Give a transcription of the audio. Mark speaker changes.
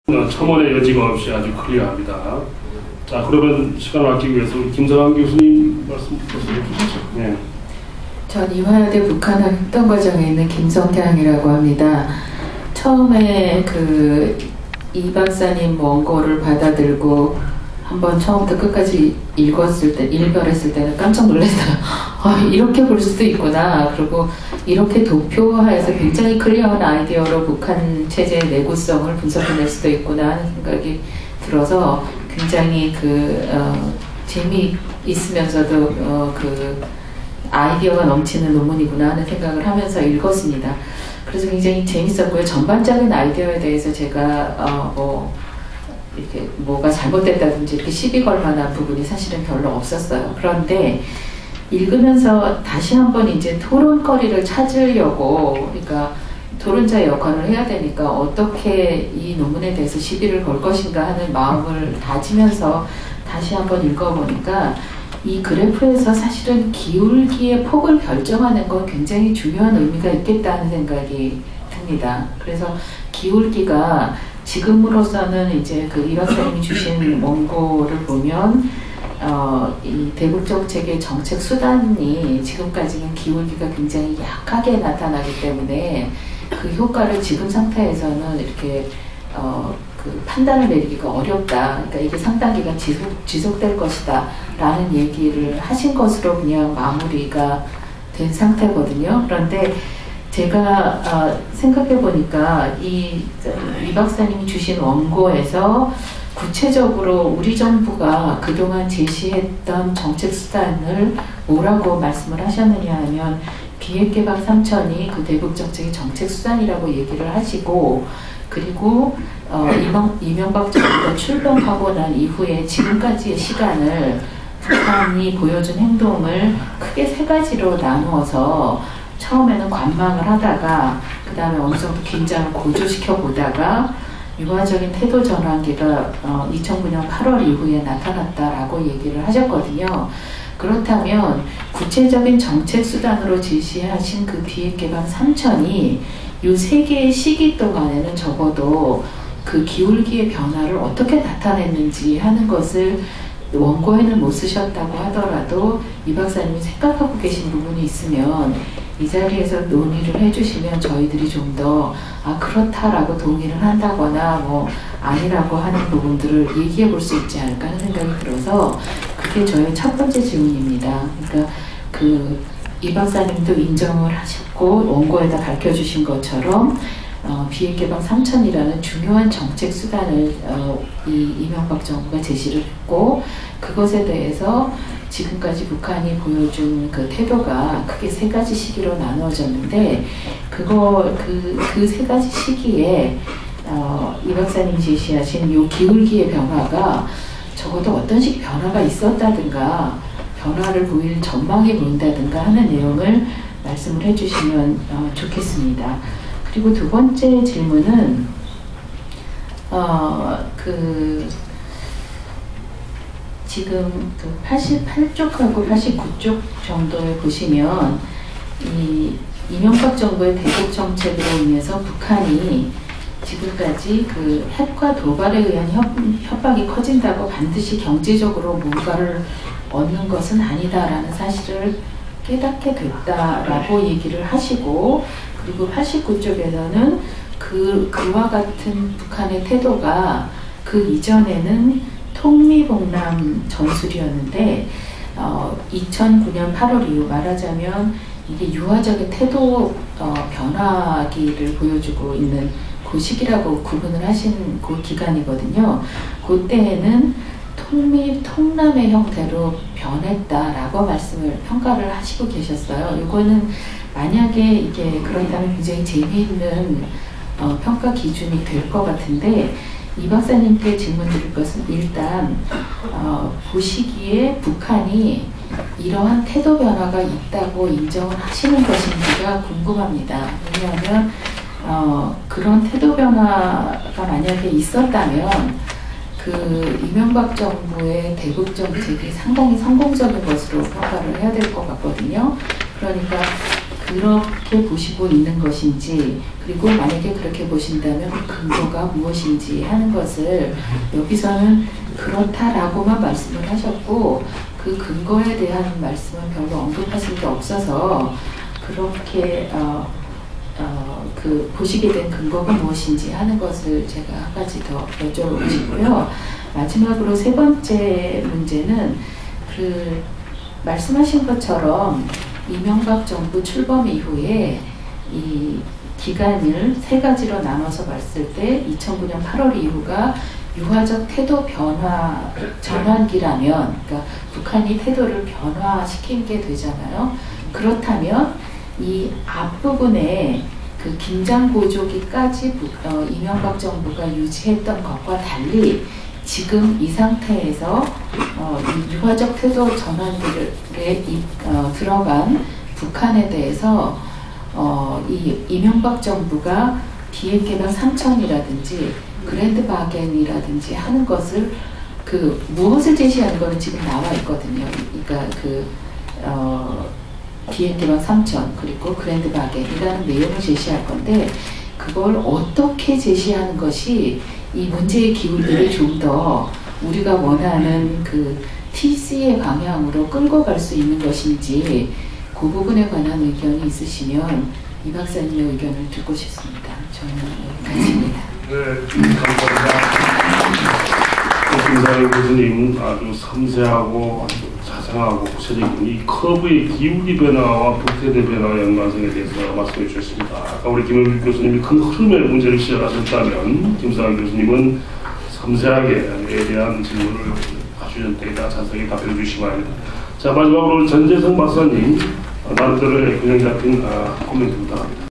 Speaker 1: 첨언의 여지가 없이 아주 클리어합니다. 자, 그러면 시간을 아끼기 위해서 김성환 교수님 말씀 해주시죠. 네.
Speaker 2: 전 이화여대 북한학 획동과정에 있는 김성향이라고 합니다. 처음에 이 박사님 원고를 받아들고 한번 처음부터 끝까지 일별했을 때는 깜짝 놀랐어요. 이렇게 볼 수도 있구나. 그리고 이렇게 도표화해서 굉장히 클리어한 아이디어로 북한 체제의 내구성을 분석해낼 수도 있구나 하는 생각이 들어서 굉장히 재미있으면서도 아이디어가 넘치는 논문이구나 하는 생각을 하면서 읽었습니다. 그래서 굉장히 재밌었고요. 전반적인 아이디어에 대해서 제가 이렇게 뭐가 잘못됐다든지 이렇게 시비 걸 만한 부분이 사실은 별로 없었어요. 그런데 읽으면서 다시 한번 이제 토론거리를 찾으려고, 그러니까 토론자의 역할을 해야 되니까 어떻게 이 논문에 대해서 시비를 걸 것인가 하는 마음을 다지면서 다시 한번 읽어보니까 이 그래프에서 사실은 기울기의 폭을 결정하는 건 굉장히 중요한 의미가 있겠다는 생각이 듭니다. 그래서 기울기가 지금으로서는 이제 이 박사님이 주신 원고를 보면 이 대북적 체계 정책 수단이 지금까지는 기울기가 굉장히 약하게 나타나기 때문에 그 효과를 지금 상태에서는 이렇게 판단을 내리기가 어렵다. 그러니까 이게 상당 기간 지속될 것이다 라는 얘기를 하신 것으로 그냥 마무리가 된 상태거든요. 그런데 제가 생각해 보니까 이 박사님이 주신 원고에서 구체적으로 우리 정부가 그동안 제시했던 정책 수단을 뭐라고 말씀을 하셨느냐 하면 비핵개방 3천이 그 대북 정책의 정책 수단이라고 얘기를 하시고, 그리고 이명박 정부가 출범하고 난 이후에 지금까지의 시간을 북한이 보여준 행동을 크게 세 가지로 나누어서 처음에는 관망을 하다가 그 다음에 어느 정도 긴장을 고조시켜 보다가 유화적인 태도 전환기가 2009년 8월 이후에 나타났다라고 얘기를 하셨거든요. 그렇다면 구체적인 정책 수단으로 제시하신 그 비핵개방 3천이 이 세 개의 시기 동안에는 적어도 그 기울기의 변화를 어떻게 나타냈는지 하는 것을 원고에는 못 쓰셨다고 하더라도 이 박사님이 생각하고 계신 부분이 있으면 이 자리에서 논의를 해주시면 저희들이 좀 더 그렇다라고 동의를 한다거나 아니라고 하는 부분들을 얘기해 볼 수 있지 않을까 하는 생각이 들어서 그게 저의 첫 번째 질문입니다. 그러니까 이 박사님도 인정을 하셨고 원고에다 밝혀주신 것처럼 비핵개방 3천이라는 중요한 정책 수단을 이명박 정부가 제시를 했고, 그것에 대해서 지금까지 북한이 보여준 그 태도가 크게 세 가지 시기로 나누어졌는데, 그 세 가지 시기에 이 박사님이 제시하신 이 기울기의 변화가 적어도 어떤 식 변화가 있었다든가 변화를 보일 전망이 보인다든가 하는 내용을 말씀을 해주시면 좋겠습니다. 그리고 두 번째 질문은 지금 88쪽하고 89쪽 정도에 보시면 이명박 정부의 대북 정책으로 인해서 북한이 지금까지 핵과 도발에 의한 협박이 커진다고 반드시 경제적으로 뭔가를 얻는 것은 아니다라는 사실을 깨닫게 됐다라고 얘기를 하시고, 그리고 89쪽에서는 그와 같은 북한의 태도가 그 이전에는 통미봉남 전술이었는데 2009년 8월 이후 말하자면 이게 유화적인 태도 변화기를 보여주고 있는 그 시기라고 구분을 하신 그 기간이거든요. 그때에는 통남의 형태로 변했다라고 평가를 하시고 계셨어요. 이거는 만약에 이게 그렇다면 굉장히 재미있는 평가 기준이 될 것 같은데, 이 박사님께 질문 드릴 것은 일단 보시기에 북한이 이러한 태도 변화가 있다고 인정을 하시는 것인지가 궁금합니다. 왜냐하면 그런 태도 변화가 만약에 있었다면 이명박 정부의 대북 정책이 상당히 성공적인 것으로 평가를 해야 될 것 같거든요. 그러니까 그렇게 보시고 있는 것인지, 그리고 만약에 그렇게 보신다면 그 근거가 무엇인지 하는 것을 여기서는 그렇다라고만 말씀을 하셨고 그 근거에 대한 말씀은 별로 언급하신 게 없어서 그렇게 그 보시게 된 근거가 무엇인지 하는 것을 제가 한 가지 더 여쭤보고 싶고요. 마지막으로 세 번째 문제는 그 말씀하신 것처럼 이명박 정부 출범 이후에 이 기간을 세 가지로 나눠서 봤을 때 2009년 8월 이후가 유화적 태도 변화 전환기라면, 그러니까 북한이 태도를 변화시킨 게 되잖아요. 그렇다면 이 앞부분에 그 긴장 고조기까지 이명박 정부가 유지했던 것과 달리 지금 이 상태에서 이 유화적 태도 전환기에 들어간 북한에 대해서 이 이명박 정부가 비핵개방 3천이라든지 그랜드 바겐이라든지 하는 것을 그 무엇을 제시하는 거는 지금 나와 있거든요. 그러니까 그 비핵개방 3천 그리고 그랜드 바겐이라는 내용을 제시할 건데 그걸 어떻게 제시하는 것이 이 문제의 기울기를 좀 더 우리가 원하는 그 TC의 방향으로 끌고 갈 수 있는 것인지 그 부분에 관한 의견이 있으시면 이 박사님의 의견을 듣고 싶습니다. 저는 여기까지입니다.
Speaker 1: 네, 감사합니다. 김상현 교수님 아주 섬세하고 자상하고 구체적인 이 커브의 기울기 변화와 북태대 변화의 연관성에 대해서 말씀해 주셨습니다. 아까 우리 김영규 교수님이 큰 흐름의 문제를 시작하셨다면 김상현 교수님은 섬세하게 에 대한 질문을 하셨으니까 자세히 답해 주시기 바랍니다. 자, 마지막으로 전재성 박사님 나름대로의 균형 잡힌 코멘트 부탁합니다.